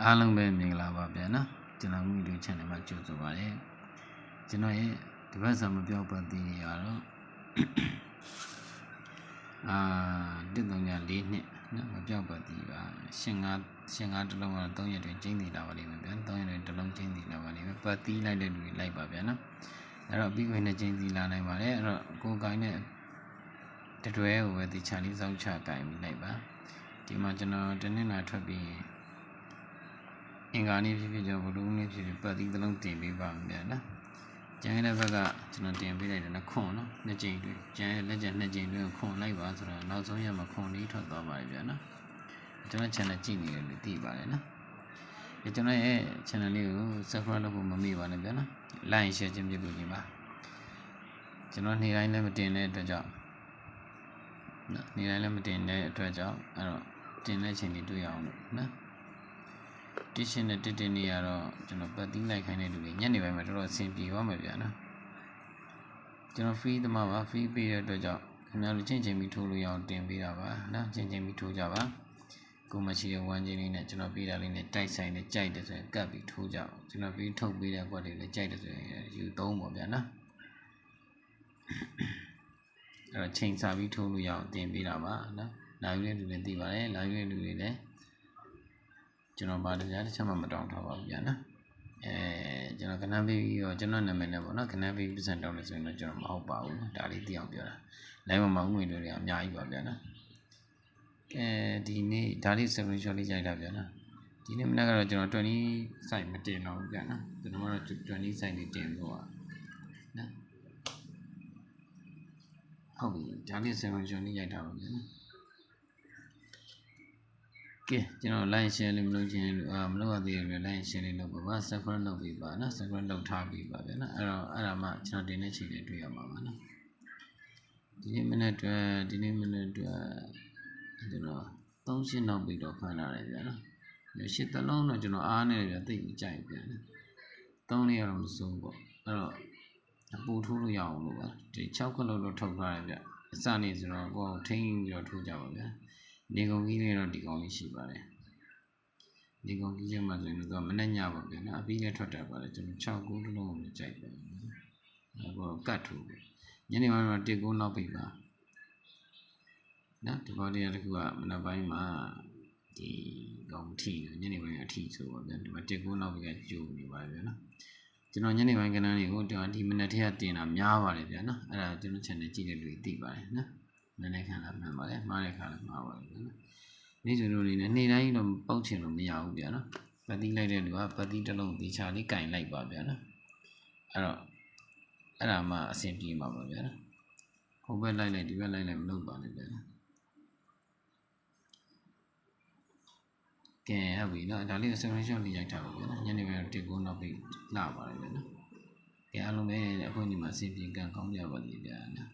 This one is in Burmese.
အားလုံးပဲမင်္ဂလာပါဗျာနော်ကျွန်တော်မျိုး channel မှာကြိုဆိုပါရစေကျွန်တော်ရဲ့တပတ်စာမပြောပတ်သေးရတော့134နှစ်နော်မပြောပတ်သေးပါရှင်တလုံးကတော့3ရက်တွင်ကျင်းတည်လာပါလိမ့်မယ်ဗျာ3ရက်တွင်တလုံးကျင်းတည်လာပါလိမ့်မယ်ပတ်သေးလိုက်တဲ့လူတွေလိုက်ပါဗျာနော်အဲ့တော့ပြီးဝင်တဲ့ကျင်းတည်လာနိုင်ပါတယ်အဲ့တော့ကိုယ်ကိုင်းတဲ့တတွဲကိုပဲဒီချာလေးစောက်ချကိုင်းပြီးလိုက်ပါဒီမှာကျွန်တော်တနင်္လာထွက်ပြီးအင်္ဂါနေ့ဖြစ်ကျွန်တော်ဘလူးနေ့ဖြစ်ပတ်သီးတစ်လုံးတင်ပေးပါမယ်ဗျာနော်ကျန်တဲ့ဘက်ကကျွန်တော်တင်ပေးလိုက်တယ်နော်ခွန်နော်နှစ်ကြိမ်တွင်ကျန်တဲ့လက်ကျန်နှစ်ကြိမ်တွင်ခွန်လိုက်ပါဆိုတော့နောက်ဆုံးရမှာခွန်လေးထွက်သွားပါတယ်ဗျာနော်ကျွန်တော် channel ကြည့်နေတယ်လို့သိပါတယ်နော်ကျွန်တော်ရဲ့ channel လေးကို subscribe လုပ်ဖို့မမေ့ပါနဲ့ဗျာနော် like share ခြင်းပြုလုပ်ကြပါကျွန်တော်နေ့တိုင်းလည်းမတင်တဲ့အတွက်ကြောင့်နော်နေ့တိုင်းလည်းမတင်တဲ့အတွက်ကြောင့်အဲ့တော့တင်တဲ့ချိန်လေးတွေ့ရအောင်လို့နော်တိရှင်နဲ့တင်နေရတော့ကျွန်တော်ပတ်သီးလိုက်ခိုင်းတဲ့လူတွေညနေပိုင်းမှာတော်တော်အဆင်ပြေသွားမှာဗျာနော်ကျွန်တော် free သမားပါ free ပေးတဲ့အတွက်ကြောင့်ခင်ဗျားတို့ချင်းချင်းပြီးထိုးလို့ရအောင်တင်ပေးတာပါနော်ချင်းချင်းပြီးထိုးကြပါကိုမရှိတဲ့ဝမ်းချင်းလေးနဲ့ကျွန်တော်ပေးတာလေးနဲ့တိုက်ဆိုင်နဲ့ကြိုက်တယ်ဆိုရင်ကတ်ပြီးထိုးကြအောင်ကျွန်တော်ပြီးထုတ်ပေးတဲ့ကွက်တွေလည်းကြိုက်တယ်ဆိုရင်ယူသုံးပါဗျာနော်အဲ့တော့ချိန်စာပြီးထိုးလို့ရအောင်တင်ပေးတာပါနော်လာယူတဲ့လူတွေသိပါတယ်လာယူတဲ့လူတွေလည်းကျွန်တော်ပါတယ်ဗျာတစ်ချက်မှမတောင်းထားပါဘူးဗျာနော်ကျွန်တော်ကနန်းပေးပြီးတော့ကျွန်တော်နာမည်နဲ့ပေါ့နော်ကနန်းပေးပတ်စံတောင်းလို့ဆိုရင်တော့ကျွန်တော်မဟုတ်ပါဘူးနော်ဒါလေးသိအောင်ပြောတာ live မှာဥငွေတွေအများကြီးပါဗျာနော်ဒီနေ့ဒါလေး screenshot လေးရိုက်တာဗျာနော်ဒီနေ့မနေ့ကတော့ကျွန်တော်20 site မတင်တော့ဘူးဗျာနော်ကျွန်တော်ကတော့20 site လေးတင်လို့ပါနော်ဟုတ်ပြီဒါလေး screenshot လေးရိုက်တာပါဗျာနော်ကဲကျွန်တော် like share လေးမလုပ်ချင်မလုပ်ရသေးရင် like share လေးလုပ်ပါ subscribe လုပ်ပေးပါနော် subscribe လုပ်ထားပေးပါဗျာနော်အဲ့ဒါမှကျွန်တော်တင်တဲ့ချိန်လေးတွေ့ရမှာပါနော်ဒီနေ့မနေ့အတွက်ကျွန်တော်38နောက်ပြီးတော့ဖန်လာတယ်ဗျာနော်ရှစ်တလုံးတော့ကျွန်တော်အားနေတယ်ဗျာသိကြိုက်ဗျာနော်3လေးကတော့မစိုးပေါ့အဲ့တော့ပူထိုးလို့ရအောင်လို့ပါဒီ6ခွက်လောက်တော့ထုတ်ထားတယ်ဗျာအစနေဆိုတော့ကိုယ်ထိန်းပြီးတော့ထိုးကြပါဗျာနေကုန်ကြီးလေးတော့ဒီကောင်လေးရှိပါတယ်နေကုန်ကြီးချက်မှဆိုရင်တော့မနဲ့ညပါဗျာနော်အပြီးလည်းထွက်တာပါလေကျွန်တော်6ခုလုံးကိုကြိုက်တယ်အဲ့တော့ကတ်ထိုးညနေပိုင်းမှာ1ခုနောက်ပြီပါနော်ဒီဘောလေးတစ်ခုကမနက်ပိုင်းမှာဒီကောင်ထီညနေပိုင်းအထီဆိုပါဗျာဒီမှာ1ခုနောက်ပြီကကျိုးနေပါဗျာနော်ကျွန်တော်ညနေပိုင်းကဏ္ဍတွေကိုဒီမနက်တည်းကတင်တာများပါတယ်ဗျာနော်အဲ့ဒါကျွန်တော် channel ကြည့်တဲ့လူတွေသိပါတယ်နော်နည်းနည်းခံလာမှန်ပါတယ်မှားတဲ့ခါလည်းမှားပါတယ်နော်နေ့စဉ်လိုနေနဲ့နေ့တိုင်းတော့ပေါက်ချင်လို့မရဘူးဗျာနော်ပတ်သီးလိုက်တဲ့လူကပတ်သီးတစ်လုံးဒီချာလေးကင်လိုက်ပါဗျာနော်အဲ့ဒါမှအဆင်ပြေမှာပါဗျာနော်ဟိုဘက်လိုက်ဒီဘက်လိုက်မလုပ်ပါနဲ့ဗျာနော်ကဲဟုတ်ပြီနော်ဒါလေး screenshot လေးရိုက်ထားပါဗျာနော်ညနေပိုင်းတော့1ခုနောက်ပြီးလှပါတယ်ဗျာနော်ကဲအားလုံးပဲအခုညီမအဆင်ပြေကံကောင်းကြပါလိမ့်ဗျာနော်